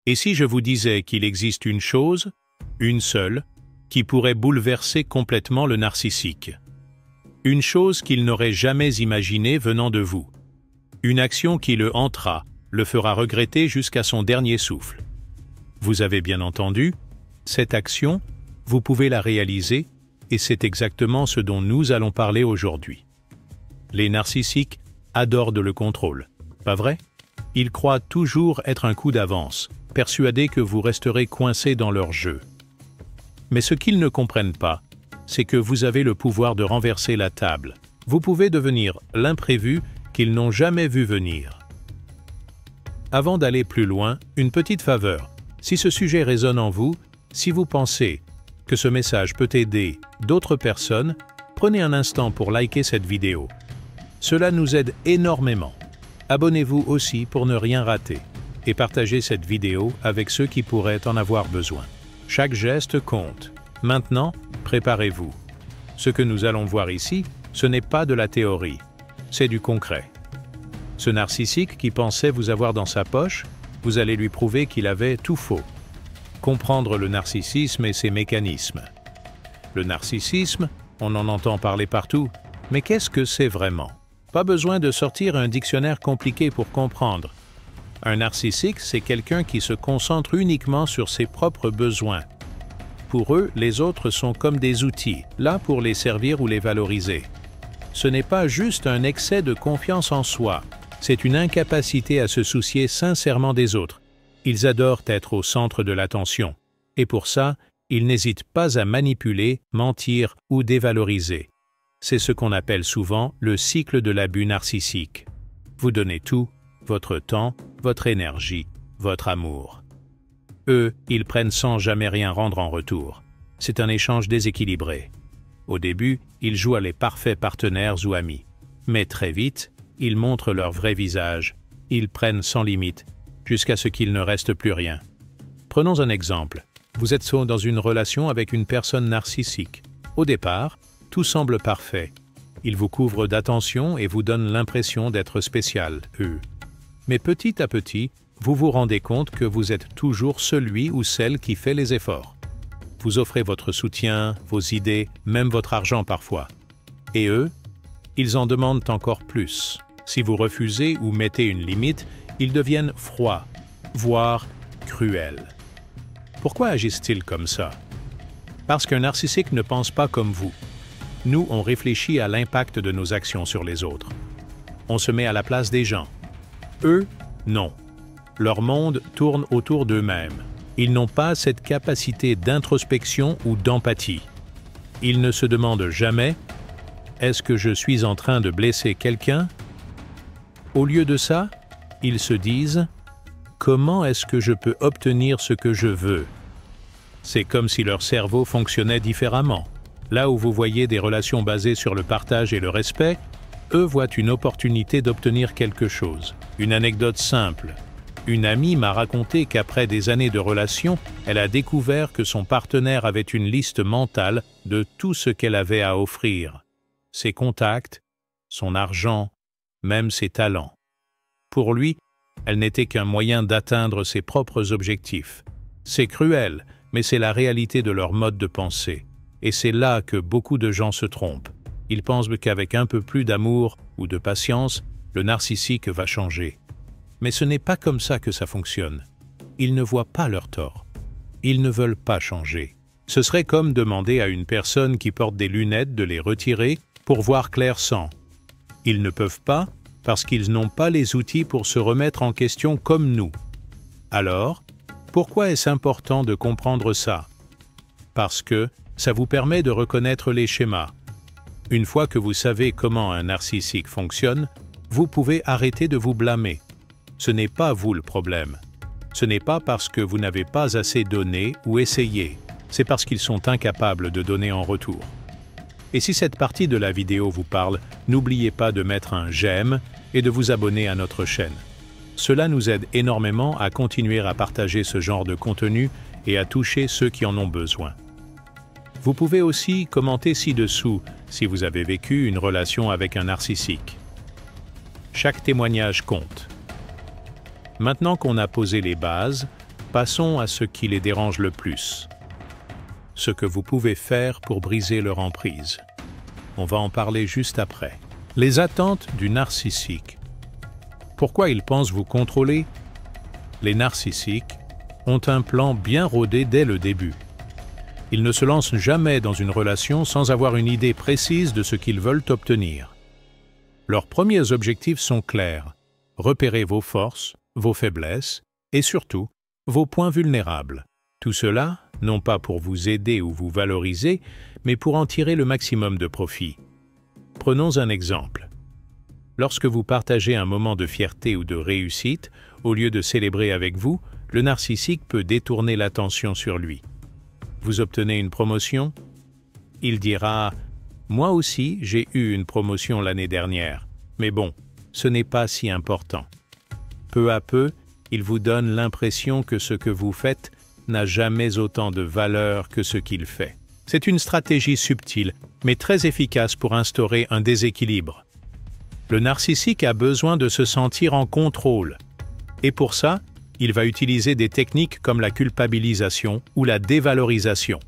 Et si je vous disais qu'il existe une chose, une seule, qui pourrait bouleverser complètement le narcissique? Une chose qu'il n'aurait jamais imaginée venant de vous. Une action qui le hantera, le fera regretter jusqu'à son dernier souffle. Vous avez bien entendu, cette action, vous pouvez la réaliser, et c'est exactement ce dont nous allons parler aujourd'hui. Les narcissiques adorent le contrôle, pas vrai? Ils croient toujours être un coup d'avance, persuadés que vous resterez coincé dans leur jeu. Mais ce qu'ils ne comprennent pas, c'est que vous avez le pouvoir de renverser la table. Vous pouvez devenir l'imprévu qu'ils n'ont jamais vu venir. Avant d'aller plus loin, une petite faveur. Si ce sujet résonne en vous, si vous pensez que ce message peut aider d'autres personnes, prenez un instant pour liker cette vidéo. Cela nous aide énormément. Abonnez-vous aussi pour ne rien rater et partagez cette vidéo avec ceux qui pourraient en avoir besoin. Chaque geste compte. Maintenant, préparez-vous. Ce que nous allons voir ici, ce n'est pas de la théorie, c'est du concret. Ce narcissique qui pensait vous avoir dans sa poche, vous allez lui prouver qu'il avait tout faux. Comprendre le narcissisme et ses mécanismes. Le narcissisme, on en entend parler partout, mais qu'est-ce que c'est vraiment? Pas besoin de sortir un dictionnaire compliqué pour comprendre. Un narcissique, c'est quelqu'un qui se concentre uniquement sur ses propres besoins. Pour eux, les autres sont comme des outils, là pour les servir ou les valoriser. Ce n'est pas juste un excès de confiance en soi, c'est une incapacité à se soucier sincèrement des autres. Ils adorent être au centre de l'attention, et pour ça, ils n'hésitent pas à manipuler, mentir ou dévaloriser. C'est ce qu'on appelle souvent le cycle de l'abus narcissique. Vous donnez tout, votre temps, votre énergie, votre amour. Eux, ils prennent sans jamais rien rendre en retour. C'est un échange déséquilibré. Au début, ils jouent à les parfaits partenaires ou amis. Mais très vite, ils montrent leur vrai visage. Ils prennent sans limite, jusqu'à ce qu'il ne reste plus rien. Prenons un exemple. Vous êtes dans une relation avec une personne narcissique. Au départ, tout semble parfait. Il vous couvre d'attention et vous donne l'impression d'être spécial, eux. Mais petit à petit, vous vous rendez compte que vous êtes toujours celui ou celle qui fait les efforts. Vous offrez votre soutien, vos idées, même votre argent parfois. Et eux, ils en demandent encore plus. Si vous refusez ou mettez une limite, ils deviennent froids, voire cruels. Pourquoi agissent-ils comme ça? Parce qu'un narcissique ne pense pas comme vous. Nous, on réfléchit à l'impact de nos actions sur les autres. On se met à la place des gens. Eux, non. Leur monde tourne autour d'eux-mêmes. Ils n'ont pas cette capacité d'introspection ou d'empathie. Ils ne se demandent jamais « Est-ce que je suis en train de blesser quelqu'un ?» Au lieu de ça, ils se disent « Comment est-ce que je peux obtenir ce que je veux ?» C'est comme si leur cerveau fonctionnait différemment. Là où vous voyez des relations basées sur le partage et le respect, eux voient une opportunité d'obtenir quelque chose. Une anecdote simple. Une amie m'a raconté qu'après des années de relation, elle a découvert que son partenaire avait une liste mentale de tout ce qu'elle avait à offrir. Ses contacts, son argent, même ses talents. Pour lui, elle n'était qu'un moyen d'atteindre ses propres objectifs. C'est cruel, mais c'est la réalité de leur mode de pensée. Et c'est là que beaucoup de gens se trompent. Ils pensent qu'avec un peu plus d'amour ou de patience, le narcissique va changer. Mais ce n'est pas comme ça que ça fonctionne. Ils ne voient pas leur tort. Ils ne veulent pas changer. Ce serait comme demander à une personne qui porte des lunettes de les retirer pour voir clair sans. Ils ne peuvent pas parce qu'ils n'ont pas les outils pour se remettre en question comme nous. Alors, pourquoi est-ce important de comprendre ça? Parce que ça vous permet de reconnaître les schémas. Une fois que vous savez comment un narcissique fonctionne, vous pouvez arrêter de vous blâmer. Ce n'est pas vous le problème. Ce n'est pas parce que vous n'avez pas assez donné ou essayé. C'est parce qu'ils sont incapables de donner en retour. Et si cette partie de la vidéo vous parle, n'oubliez pas de mettre un j'aime et de vous abonner à notre chaîne. Cela nous aide énormément à continuer à partager ce genre de contenu et à toucher ceux qui en ont besoin. Vous pouvez aussi commenter ci-dessous si vous avez vécu une relation avec un narcissique. Chaque témoignage compte. Maintenant qu'on a posé les bases, Passons à ce qui les dérange le plus. Ce que vous pouvez faire pour briser leur emprise. On va en parler juste après. Les attentes du narcissique. Pourquoi il pense vous contrôler? Les narcissiques ont un plan bien rodé dès le début. Ils ne se lancent jamais dans une relation sans avoir une idée précise de ce qu'ils veulent obtenir. Leurs premiers objectifs sont clairs. Repérez vos forces, vos faiblesses et surtout vos points vulnérables. Tout cela, non pas pour vous aider ou vous valoriser, mais pour en tirer le maximum de profit. Prenons un exemple. Lorsque vous partagez un moment de fierté ou de réussite, au lieu de célébrer avec vous, le narcissique peut détourner l'attention sur lui. Vous obtenez une promotion? Il dira « Moi aussi, j'ai eu une promotion l'année dernière, mais bon, ce n'est pas si important. » Peu à peu, il vous donne l'impression que ce que vous faites n'a jamais autant de valeur que ce qu'il fait. C'est une stratégie subtile, mais très efficace pour instaurer un déséquilibre. Le narcissique a besoin de se sentir en contrôle. Et pour ça, il va utiliser des techniques comme la culpabilisation ou la dévalorisation.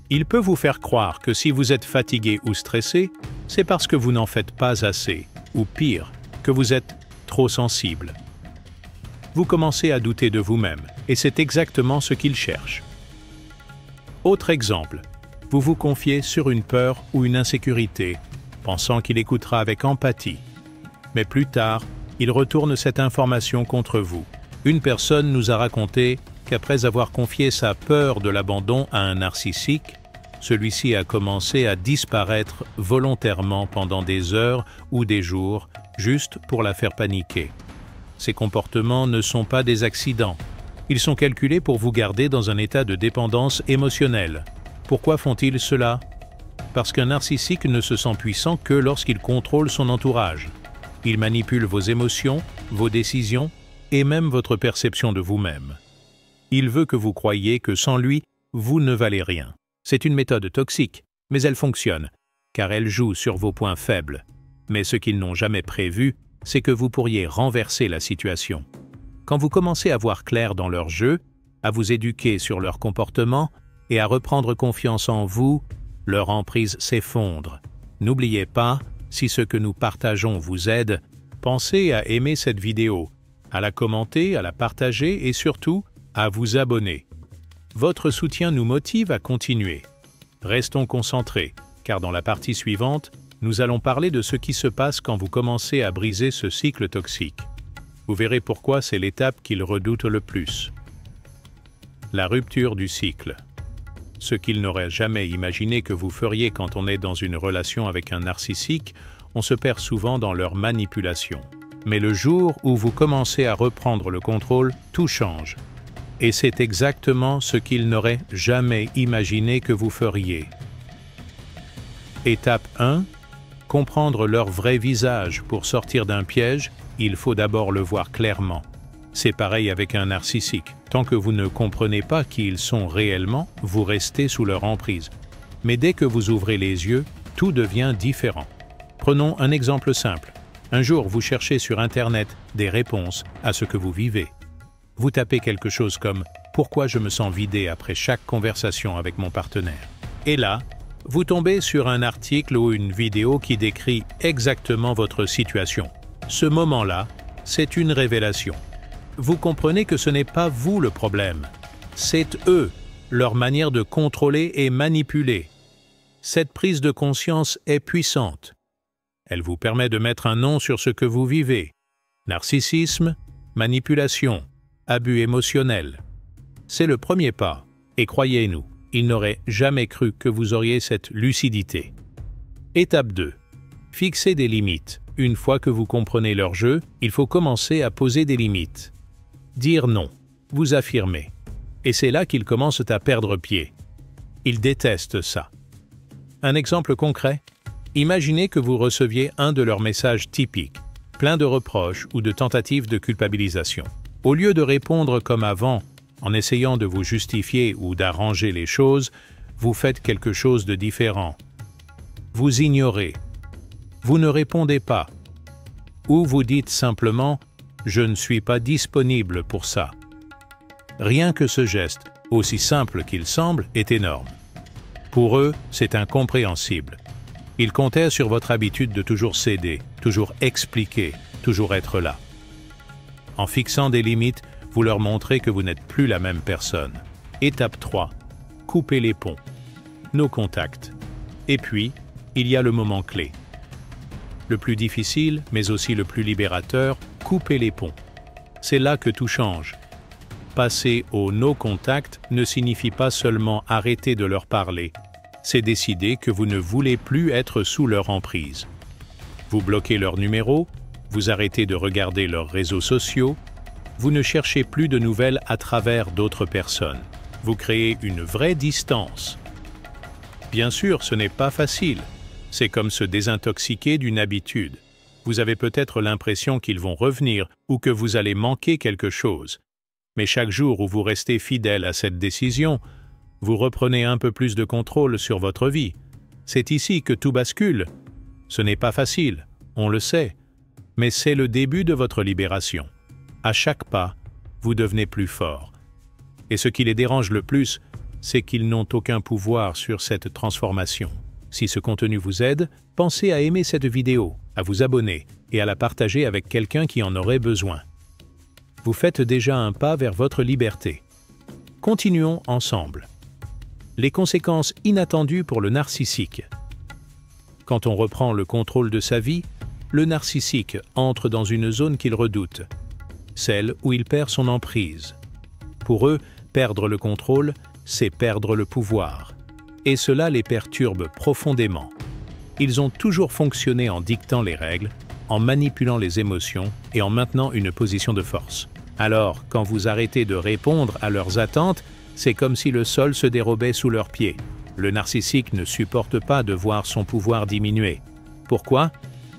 Il peut vous faire croire que si vous êtes fatigué ou stressé, c'est parce que vous n'en faites pas assez, ou pire, que vous êtes trop sensible. Vous commencez à douter de vous-même, et c'est exactement ce qu'il cherche. Autre exemple, vous vous confiez sur une peur ou une insécurité, pensant qu'il écoutera avec empathie. Mais plus tard, il retourne cette information contre vous. Une personne nous a raconté qu'après avoir confié sa peur de l'abandon à un narcissique, celui-ci a commencé à disparaître volontairement pendant des heures ou des jours, juste pour la faire paniquer. Ces comportements ne sont pas des accidents. Ils sont calculés pour vous garder dans un état de dépendance émotionnelle. Pourquoi font-ils cela? Parce qu'un narcissique ne se sent puissant que lorsqu'il contrôle son entourage. Il manipule vos émotions, vos décisions et même votre perception de vous-même. Il veut que vous croyiez que sans lui, vous ne valez rien. C'est une méthode toxique, mais elle fonctionne, car elle joue sur vos points faibles. Mais ce qu'ils n'ont jamais prévu, c'est que vous pourriez renverser la situation. Quand vous commencez à voir clair dans leur jeu, à vous éduquer sur leur comportement et à reprendre confiance en vous, leur emprise s'effondre. N'oubliez pas, si ce que nous partageons vous aide, pensez à aimer cette vidéo, à la commenter, à la partager et surtout, à vous abonner. Votre soutien nous motive à continuer. Restons concentrés, car dans la partie suivante, nous allons parler de ce qui se passe quand vous commencez à briser ce cycle toxique. Vous verrez pourquoi c'est l'étape qu'ils redoutent le plus. La rupture du cycle. Ce qu'ils n'auraient jamais imaginé que vous feriez quand on est dans une relation avec un narcissique, on se perd souvent dans leur manipulation. Mais le jour où vous commencez à reprendre le contrôle, tout change. Et c'est exactement ce qu'ils n'auraient jamais imaginé que vous feriez. Étape 1. Comprendre leur vrai visage. Pour sortir d'un piège, il faut d'abord le voir clairement. C'est pareil avec un narcissique. Tant que vous ne comprenez pas qui ils sont réellement, vous restez sous leur emprise. Mais dès que vous ouvrez les yeux, tout devient différent. Prenons un exemple simple. Un jour, vous cherchez sur Internet des réponses à ce que vous vivez. Vous tapez quelque chose comme « Pourquoi je me sens vidé après chaque conversation avec mon partenaire ?» Et là, vous tombez sur un article ou une vidéo qui décrit exactement votre situation. Ce moment-là, c'est une révélation. Vous comprenez que ce n'est pas vous le problème. C'est eux, leur manière de contrôler et manipuler. Cette prise de conscience est puissante. Elle vous permet de mettre un nom sur ce que vous vivez. Narcissisme, manipulation, abus émotionnel. C'est le premier pas, et croyez-nous, ils n'auraient jamais cru que vous auriez cette lucidité. Étape 2. Fixez des limites. Une fois que vous comprenez leur jeu, il faut commencer à poser des limites. Dire non, vous affirmez. Et c'est là qu'ils commencent à perdre pied. Ils détestent ça. Un exemple concret? Imaginez que vous receviez un de leurs messages typiques, plein de reproches ou de tentatives de culpabilisation. Au lieu de répondre comme avant, en essayant de vous justifier ou d'arranger les choses, vous faites quelque chose de différent. Vous ignorez. Vous ne répondez pas. Ou vous dites simplement « Je ne suis pas disponible pour ça ». Rien que ce geste, aussi simple qu'il semble, est énorme. Pour eux, c'est incompréhensible. Ils comptaient sur votre habitude de toujours céder, toujours expliquer, toujours être là. En fixant des limites, vous leur montrez que vous n'êtes plus la même personne. Étape 3. Coupez les ponts. Nos contacts. Et puis, il y a le moment clé. Le plus difficile, mais aussi le plus libérateur, couper les ponts. C'est là que tout change. Passer au no contact ne signifie pas seulement arrêter de leur parler, c'est décider que vous ne voulez plus être sous leur emprise. Vous bloquez leur numéro, vous arrêtez de regarder leurs réseaux sociaux, vous ne cherchez plus de nouvelles à travers d'autres personnes. Vous créez une vraie distance. Bien sûr, ce n'est pas facile. C'est comme se désintoxiquer d'une habitude. Vous avez peut-être l'impression qu'ils vont revenir ou que vous allez manquer quelque chose. Mais chaque jour où vous restez fidèle à cette décision, vous reprenez un peu plus de contrôle sur votre vie. C'est ici que tout bascule. Ce n'est pas facile, on le sait, mais c'est le début de votre libération. À chaque pas, vous devenez plus fort. Et ce qui les dérange le plus, c'est qu'ils n'ont aucun pouvoir sur cette transformation. Si ce contenu vous aide, pensez à aimer cette vidéo, à vous abonner et à la partager avec quelqu'un qui en aurait besoin. Vous faites déjà un pas vers votre liberté. Continuons ensemble. Les conséquences inattendues pour le narcissique. Quand on reprend le contrôle de sa vie, le narcissique entre dans une zone qu'il redoute, celle où il perd son emprise. Pour eux, perdre le contrôle, c'est perdre le pouvoir. Et cela les perturbe profondément. Ils ont toujours fonctionné en dictant les règles, en manipulant les émotions et en maintenant une position de force. Alors, quand vous arrêtez de répondre à leurs attentes, c'est comme si le sol se dérobait sous leurs pieds. Le narcissique ne supporte pas de voir son pouvoir diminuer. Pourquoi?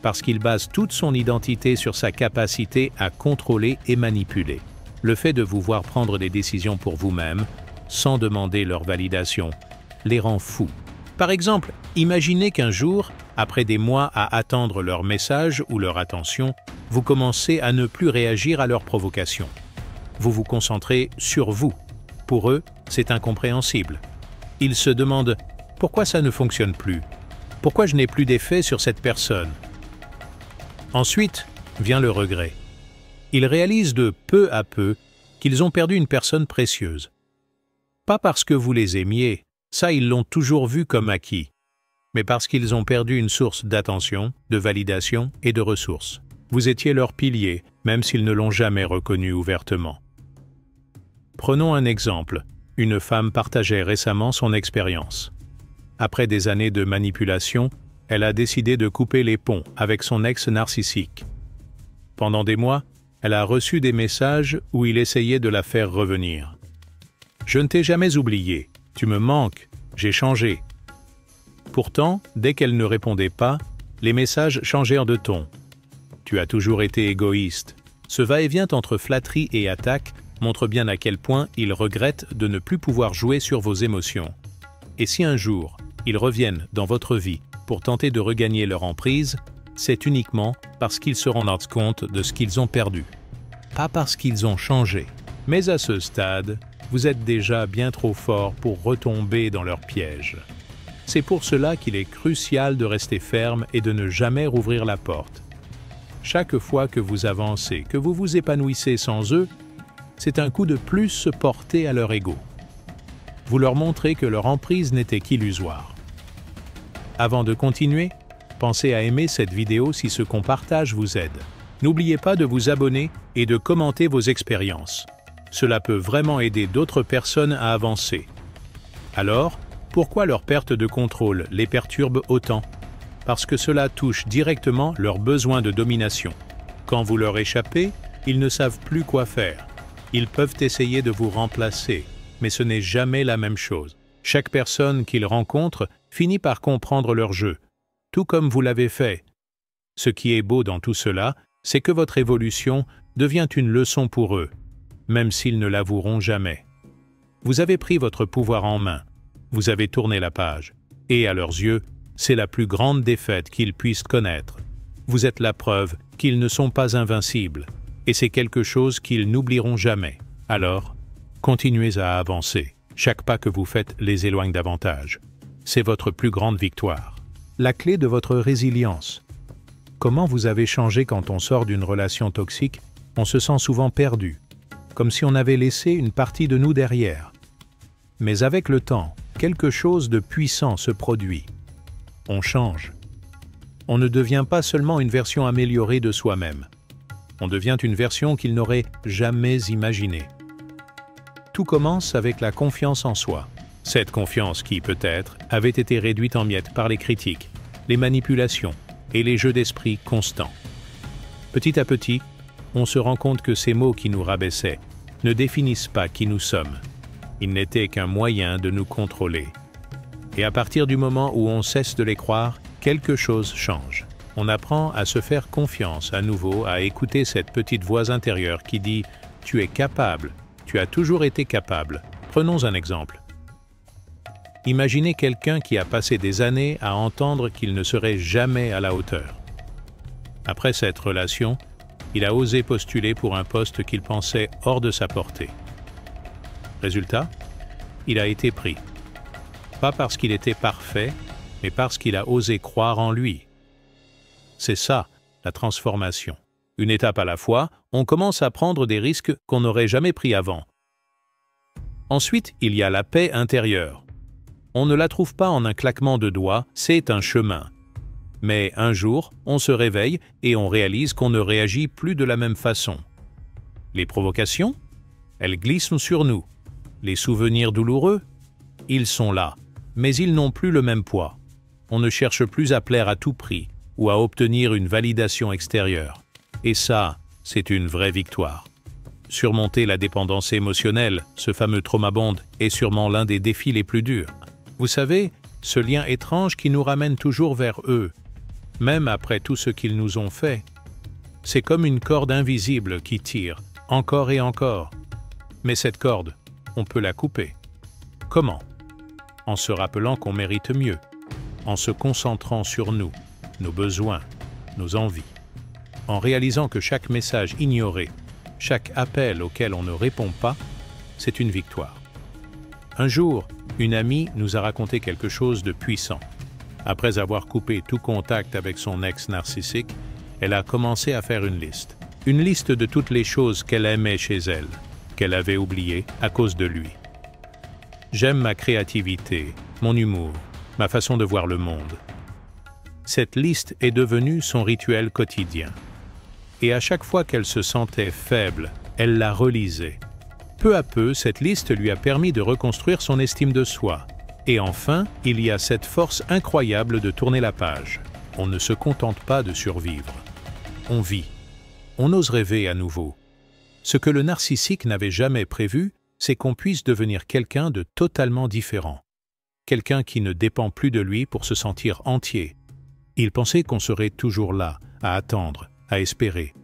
Parce qu'il base toute son identité sur sa capacité à contrôler et manipuler. Le fait de vous voir prendre des décisions pour vous-même, sans demander leur validation, les rend fous. Par exemple, imaginez qu'un jour, après des mois à attendre leur message ou leur attention, vous commencez à ne plus réagir à leurs provocations. Vous vous concentrez sur vous. Pour eux, c'est incompréhensible. Ils se demandent « Pourquoi ça ne fonctionne plus? Pourquoi je n'ai plus d'effet sur cette personne ?» Ensuite, vient le regret. Ils réalisent de peu à peu qu'ils ont perdu une personne précieuse. Pas parce que vous les aimiez, ça ils l'ont toujours vu comme acquis, mais parce qu'ils ont perdu une source d'attention, de validation et de ressources. Vous étiez leur pilier, même s'ils ne l'ont jamais reconnu ouvertement. Prenons un exemple. Une femme partageait récemment son expérience. Après des années de manipulation, elle a décidé de couper les ponts avec son ex narcissique. Pendant des mois, elle a reçu des messages où il essayait de la faire revenir. « Je ne t'ai jamais oublié, tu me manques, j'ai changé. » Pourtant, dès qu'elle ne répondait pas, les messages changèrent de ton. « Tu as toujours été égoïste. » Ce va-et-vient entre flatterie et attaque montre bien à quel point ils regrettent de ne plus pouvoir jouer sur vos émotions. Et si un jour, ils reviennent dans votre vie pour tenter de regagner leur emprise, c'est uniquement parce qu'ils se rendent compte de ce qu'ils ont perdu. Pas parce qu'ils ont changé. Mais à ce stade, vous êtes déjà bien trop fort pour retomber dans leur piège. C'est pour cela qu'il est crucial de rester ferme et de ne jamais rouvrir la porte. Chaque fois que vous avancez, que vous vous épanouissez sans eux, c'est un coup de plus porté à leur ego. Vous leur montrez que leur emprise n'était qu'illusoire. Avant de continuer, pensez à aimer cette vidéo si ce qu'on partage vous aide. N'oubliez pas de vous abonner et de commenter vos expériences. Cela peut vraiment aider d'autres personnes à avancer. Alors, pourquoi leur perte de contrôle les perturbe autant? Parce que cela touche directement leurs besoins de domination. Quand vous leur échappez, ils ne savent plus quoi faire. Ils peuvent essayer de vous remplacer, mais ce n'est jamais la même chose. Chaque personne qu'ils rencontrent finit par comprendre leur jeu, tout comme vous l'avez fait. Ce qui est beau dans tout cela, c'est que votre évolution devient une leçon pour eux, même s'ils ne l'avoueront jamais. Vous avez pris votre pouvoir en main, vous avez tourné la page, et à leurs yeux, c'est la plus grande défaite qu'ils puissent connaître. Vous êtes la preuve qu'ils ne sont pas invincibles, et c'est quelque chose qu'ils n'oublieront jamais. Alors, Continuez à avancer. Chaque pas que vous faites les éloigne davantage. C'est votre plus grande victoire. La clé de votre résilience. Comment vous avez changé quand on sort d'une relation toxique? On se sent souvent perdu, comme si on avait laissé une partie de nous derrière. Mais avec le temps, quelque chose de puissant se produit. On change. On ne devient pas seulement une version améliorée de soi-même. On devient une version qu'il n'aurait jamais imaginée. Tout commence avec la confiance en soi. Cette confiance qui, peut-être, avait été réduite en miettes par les critiques, les manipulations et les jeux d'esprit constants. Petit à petit, on se rend compte que ces mots qui nous rabaissaient ne définissent pas qui nous sommes. Ils n'étaient qu'un moyen de nous contrôler. Et à partir du moment où on cesse de les croire, quelque chose change. On apprend à se faire confiance à nouveau, à écouter cette petite voix intérieure qui dit « Tu es capable, tu as toujours été capable ». Prenons un exemple. Imaginez quelqu'un qui a passé des années à entendre qu'il ne serait jamais à la hauteur. Après cette relation, il a osé postuler pour un poste qu'il pensait hors de sa portée. Résultat, il a été pris. Pas parce qu'il était parfait, mais parce qu'il a osé croire en lui. C'est ça, la transformation. Une étape à la fois, on commence à prendre des risques qu'on n'aurait jamais pris avant. Ensuite, il y a la paix intérieure. On ne la trouve pas en un claquement de doigts, c'est un chemin. Mais un jour, on se réveille et on réalise qu'on ne réagit plus de la même façon. Les provocations? Elles glissent sur nous. Les souvenirs douloureux? Ils sont là, mais ils n'ont plus le même poids. On ne cherche plus à plaire à tout prix ou à obtenir une validation extérieure. Et ça, c'est une vraie victoire. Surmonter la dépendance émotionnelle, ce fameux trauma bond, est sûrement l'un des défis les plus durs. Vous savez, ce lien étrange qui nous ramène toujours vers eux, même après tout ce qu'ils nous ont fait. C'est comme une corde invisible qui tire, encore et encore. Mais cette corde, on peut la couper. Comment? En se rappelant qu'on mérite mieux, en se concentrant sur nous, nos besoins, nos envies, en réalisant que chaque message ignoré, chaque appel auquel on ne répond pas, c'est une victoire. Un jour, une amie nous a raconté quelque chose de puissant. Après avoir coupé tout contact avec son ex narcissique, elle a commencé à faire une liste. Une liste de toutes les choses qu'elle aimait chez elle, qu'elle avait oubliées à cause de lui. J'aime ma créativité, mon humour, ma façon de voir le monde. Cette liste est devenue son rituel quotidien. Et à chaque fois qu'elle se sentait faible, elle la relisait. Peu à peu, cette liste lui a permis de reconstruire son estime de soi. Et enfin, il y a cette force incroyable de tourner la page. On ne se contente pas de survivre. On vit. On ose rêver à nouveau. Ce que le narcissique n'avait jamais prévu, c'est qu'on puisse devenir quelqu'un de totalement différent. Quelqu'un qui ne dépend plus de lui pour se sentir entier. Il pensait qu'on serait toujours là, à attendre, à espérer.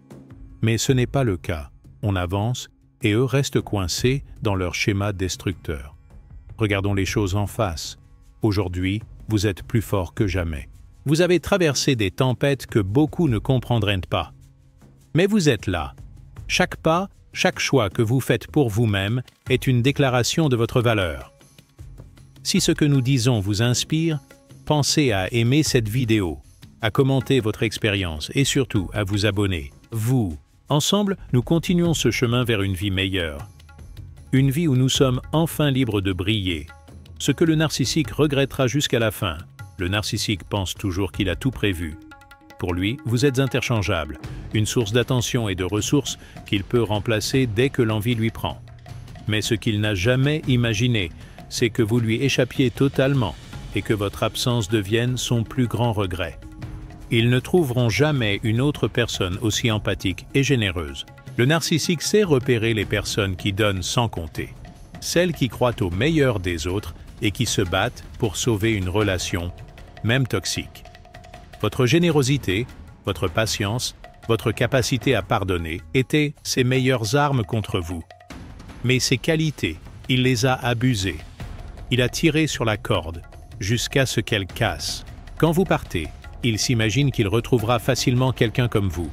Mais ce n'est pas le cas. On avance et eux restent coincés dans leur schéma destructeur. Regardons les choses en face. Aujourd'hui, vous êtes plus fort que jamais. Vous avez traversé des tempêtes que beaucoup ne comprendraient pas. Mais vous êtes là. Chaque pas, chaque choix que vous faites pour vous-même est une déclaration de votre valeur. Si ce que nous disons vous inspire, pensez à aimer cette vidéo, à commenter votre expérience et surtout à vous abonner. Vous, ensemble, nous continuons ce chemin vers une vie meilleure. Une vie où nous sommes enfin libres de briller. Ce que le narcissique regrettera jusqu'à la fin. Le narcissique pense toujours qu'il a tout prévu. Pour lui, vous êtes interchangeable, une source d'attention et de ressources qu'il peut remplacer dès que l'envie lui prend. Mais ce qu'il n'a jamais imaginé, c'est que vous lui échappiez totalement et que votre absence devienne son plus grand regret. Ils ne trouveront jamais une autre personne aussi empathique et généreuse. Le narcissique sait repérer les personnes qui donnent sans compter, celles qui croient au meilleur des autres et qui se battent pour sauver une relation, même toxique. Votre générosité, votre patience, votre capacité à pardonner étaient ses meilleures armes contre vous. Mais ces qualités, il les a abusées. Il a tiré sur la corde, jusqu'à ce qu'elle casse. Quand vous partez, il s'imagine qu'il retrouvera facilement quelqu'un comme vous.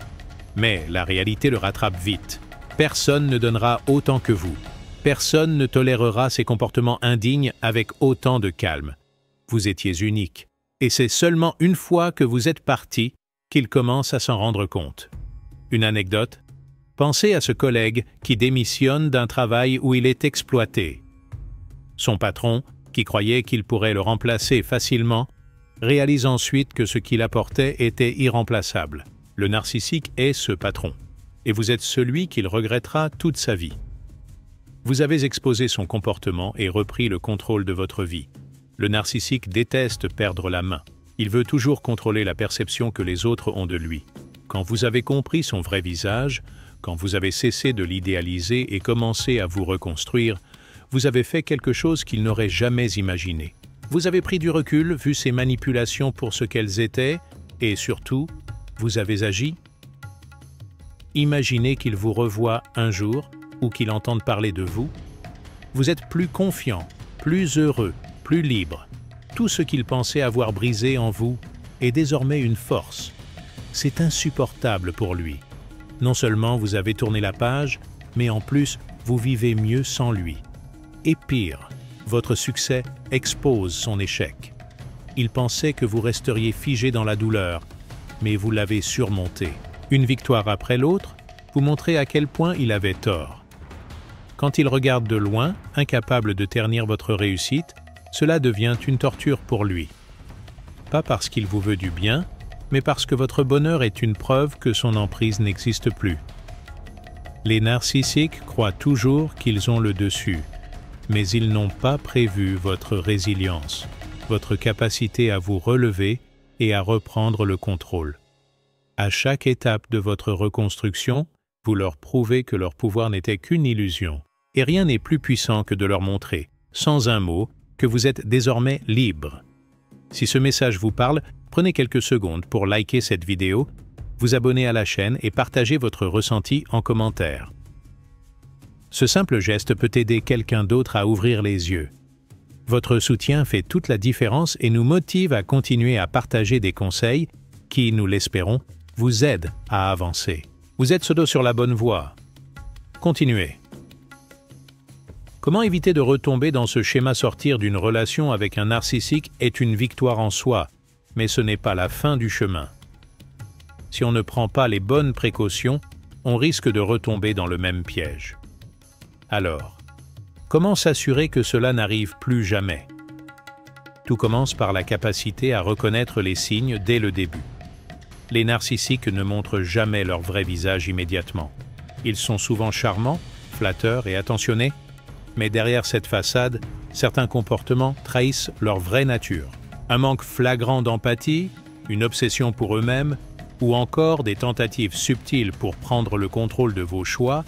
Mais la réalité le rattrape vite. Personne ne donnera autant que vous. Personne ne tolérera ces comportements indignes avec autant de calme. Vous étiez unique, et c'est seulement une fois que vous êtes parti qu'il commence à s'en rendre compte. Une anecdote? Pensez à ce collègue qui démissionne d'un travail où il est exploité. Son patron, qui croyait qu'il pourrait le remplacer facilement, réalise ensuite que ce qu'il apportait était irremplaçable. Le narcissique est ce patron, et vous êtes celui qu'il regrettera toute sa vie. Vous avez exposé son comportement et repris le contrôle de votre vie. Le narcissique déteste perdre la main. Il veut toujours contrôler la perception que les autres ont de lui. Quand vous avez compris son vrai visage, quand vous avez cessé de l'idéaliser et commencé à vous reconstruire, vous avez fait quelque chose qu'il n'aurait jamais imaginé. Vous avez pris du recul, vu ses manipulations pour ce qu'elles étaient, et surtout, vous avez agi. Imaginez qu'il vous revoie un jour, ou qu'il entende parler de vous. Vous êtes plus confiant, plus heureux, plus libre. Tout ce qu'il pensait avoir brisé en vous est désormais une force. C'est insupportable pour lui. Non seulement vous avez tourné la page, mais en plus, vous vivez mieux sans lui. Et pire, votre succès expose son échec. Il pensait que vous resteriez figé dans la douleur, mais vous l'avez surmonté. Une victoire après l'autre, vous montrez à quel point il avait tort. Quand il regarde de loin, incapable de ternir votre réussite, cela devient une torture pour lui. Pas parce qu'il vous veut du bien, mais parce que votre bonheur est une preuve que son emprise n'existe plus. Les narcissiques croient toujours qu'ils ont le dessus, mais ils n'ont pas prévu votre résilience, votre capacité à vous relever et à reprendre le contrôle. À chaque étape de votre reconstruction, vous leur prouvez que leur pouvoir n'était qu'une illusion, et rien n'est plus puissant que de leur montrer, sans un mot, que vous êtes désormais libre. Si ce message vous parle, prenez quelques secondes pour liker cette vidéo, vous abonner à la chaîne et partager votre ressenti en commentaire. Ce simple geste peut aider quelqu'un d'autre à ouvrir les yeux. Votre soutien fait toute la différence et nous motive à continuer à partager des conseils qui, nous l'espérons, vous aident à avancer. Vous êtes sur la bonne voie. Continuez. Comment éviter de retomber dans ce schéma? Sortir d'une relation avec un narcissique est une victoire en soi, mais ce n'est pas la fin du chemin. Si on ne prend pas les bonnes précautions, on risque de retomber dans le même piège. Alors, comment s'assurer que cela n'arrive plus jamais? Tout commence par la capacité à reconnaître les signes dès le début. Les narcissiques ne montrent jamais leur vrai visage immédiatement. Ils sont souvent charmants, flatteurs et attentionnés, mais derrière cette façade, certains comportements trahissent leur vraie nature. Un manque flagrant d'empathie, une obsession pour eux-mêmes, ou encore des tentatives subtiles pour prendre le contrôle de vos choix,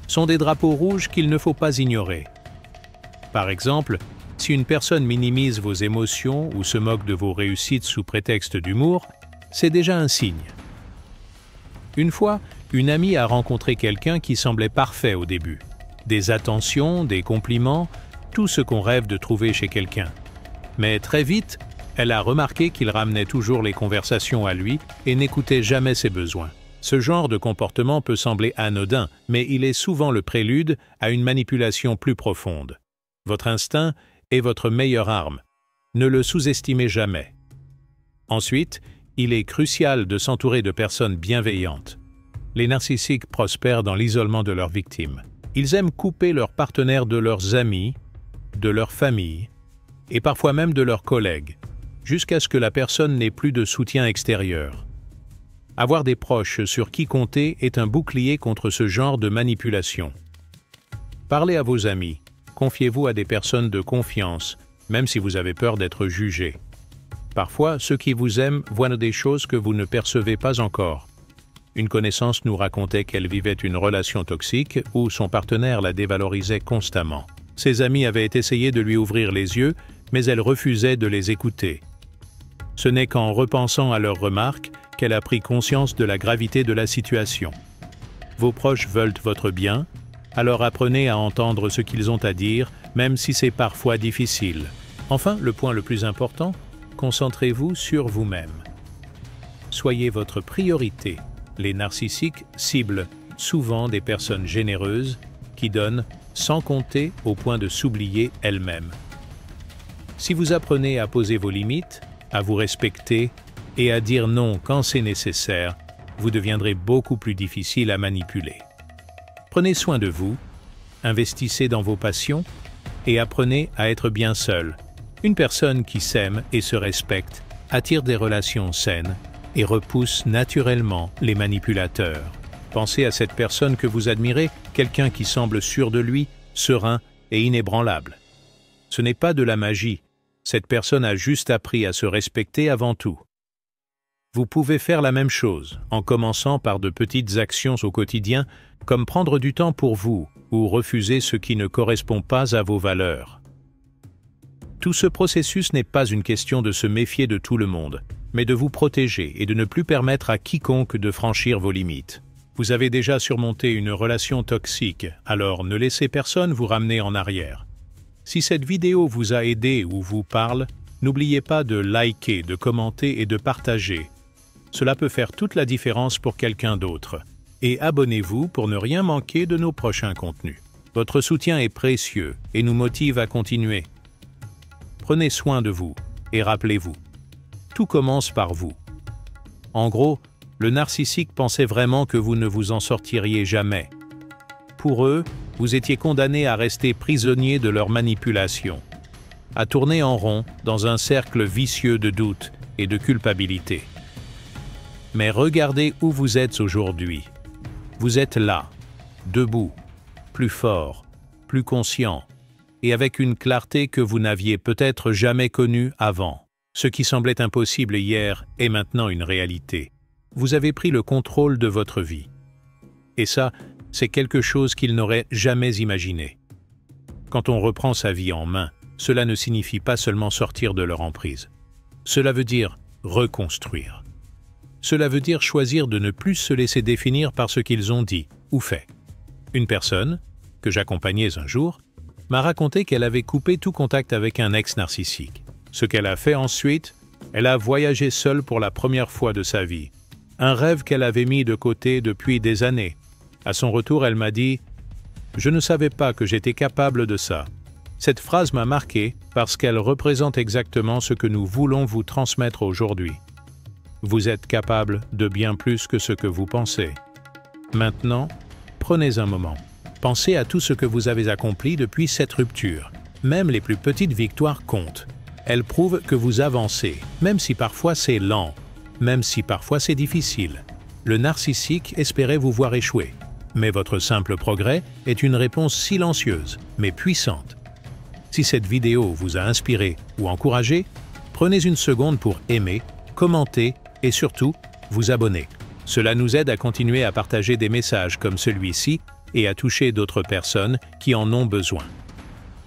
sont des drapeaux rouges qu'il ne faut pas ignorer. Par exemple, si une personne minimise vos émotions ou se moque de vos réussites sous prétexte d'humour, c'est déjà un signe. Une fois, une amie a rencontré quelqu'un qui semblait parfait au début. Des attentions, des compliments, tout ce qu'on rêve de trouver chez quelqu'un. Mais très vite, elle a remarqué qu'il ramenait toujours les conversations à lui et n'écoutait jamais ses besoins. Ce genre de comportement peut sembler anodin, mais il est souvent le prélude à une manipulation plus profonde. Votre instinct est votre meilleure arme. Ne le sous-estimez jamais. Ensuite, il est crucial de s'entourer de personnes bienveillantes. Les narcissiques prospèrent dans l'isolement de leurs victimes. Ils aiment couper leurs partenaires de leurs amis, de leur famille, et parfois même de leurs collègues, jusqu'à ce que la personne n'ait plus de soutien extérieur. Avoir des proches sur qui compter est un bouclier contre ce genre de manipulation. Parlez à vos amis, confiez-vous à des personnes de confiance, même si vous avez peur d'être jugé. Parfois, ceux qui vous aiment voient des choses que vous ne percevez pas encore. Une connaissance nous racontait qu'elle vivait une relation toxique où son partenaire la dévalorisait constamment. Ses amis avaient essayé de lui ouvrir les yeux, mais elle refusait de les écouter. Ce n'est qu'en repensant à leurs remarques qu'elle a pris conscience de la gravité de la situation. Vos proches veulent votre bien, alors apprenez à entendre ce qu'ils ont à dire, même si c'est parfois difficile. Enfin, le point le plus important, concentrez-vous sur vous-même. Soyez votre priorité. Les narcissiques ciblent souvent des personnes généreuses qui donnent sans compter au point de s'oublier elle-même. Si vous apprenez à poser vos limites, à vous respecter et à dire non quand c'est nécessaire, vous deviendrez beaucoup plus difficile à manipuler. Prenez soin de vous, investissez dans vos passions et apprenez à être bien seul. Une personne qui s'aime et se respecte attire des relations saines et repousse naturellement les manipulateurs. Pensez à cette personne que vous admirez, quelqu'un qui semble sûr de lui, serein et inébranlable. Ce n'est pas de la magie, cette personne a juste appris à se respecter avant tout. Vous pouvez faire la même chose, en commençant par de petites actions au quotidien, comme prendre du temps pour vous ou refuser ce qui ne correspond pas à vos valeurs. Tout ce processus n'est pas une question de se méfier de tout le monde, mais de vous protéger et de ne plus permettre à quiconque de franchir vos limites. Vous avez déjà surmonté une relation toxique, alors ne laissez personne vous ramener en arrière. Si cette vidéo vous a aidé ou vous parle, n'oubliez pas de liker, de commenter et de partager. Cela peut faire toute la différence pour quelqu'un d'autre. Et abonnez-vous pour ne rien manquer de nos prochains contenus. Votre soutien est précieux et nous motive à continuer. Prenez soin de vous et rappelez-vous, tout commence par vous. En gros, le narcissique pensait vraiment que vous ne vous en sortiriez jamais. Pour eux, vous étiez condamné à rester prisonnier de leur manipulation, à tourner en rond dans un cercle vicieux de doute et de culpabilité. Mais regardez où vous êtes aujourd'hui. Vous êtes là, debout, plus fort, plus conscient, et avec une clarté que vous n'aviez peut-être jamais connue avant. Ce qui semblait impossible hier est maintenant une réalité. Vous avez pris le contrôle de votre vie. Et ça, c'est quelque chose qu'ils n'auraient jamais imaginé. Quand on reprend sa vie en main, cela ne signifie pas seulement sortir de leur emprise. Cela veut dire reconstruire. Cela veut dire choisir de ne plus se laisser définir par ce qu'ils ont dit ou fait. Une personne, que j'accompagnais un jour, m'a raconté qu'elle avait coupé tout contact avec un ex narcissique. Ce qu'elle a fait ensuite, elle a voyagé seule pour la première fois de sa vie. Un rêve qu'elle avait mis de côté depuis des années. À son retour, elle m'a dit « Je ne savais pas que j'étais capable de ça ». Cette phrase m'a marqué parce qu'elle représente exactement ce que nous voulons vous transmettre aujourd'hui. Vous êtes capable de bien plus que ce que vous pensez. Maintenant, prenez un moment. Pensez à tout ce que vous avez accompli depuis cette rupture. Même les plus petites victoires comptent. Elles prouvent que vous avancez, même si parfois c'est lent, même si parfois c'est difficile. Le narcissique espérait vous voir échouer. Mais votre simple progrès est une réponse silencieuse, mais puissante. Si cette vidéo vous a inspiré ou encouragé, prenez une seconde pour aimer, commenter et surtout, vous abonner. Cela nous aide à continuer à partager des messages comme celui-ci et à toucher d'autres personnes qui en ont besoin.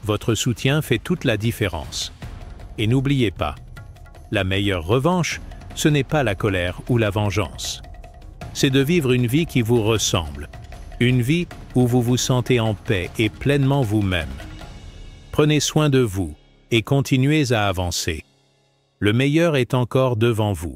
Votre soutien fait toute la différence. Et n'oubliez pas, la meilleure revanche, ce n'est pas la colère ou la vengeance. C'est de vivre une vie qui vous ressemble. Une vie où vous vous sentez en paix et pleinement vous-même. Prenez soin de vous et continuez à avancer. Le meilleur est encore devant vous.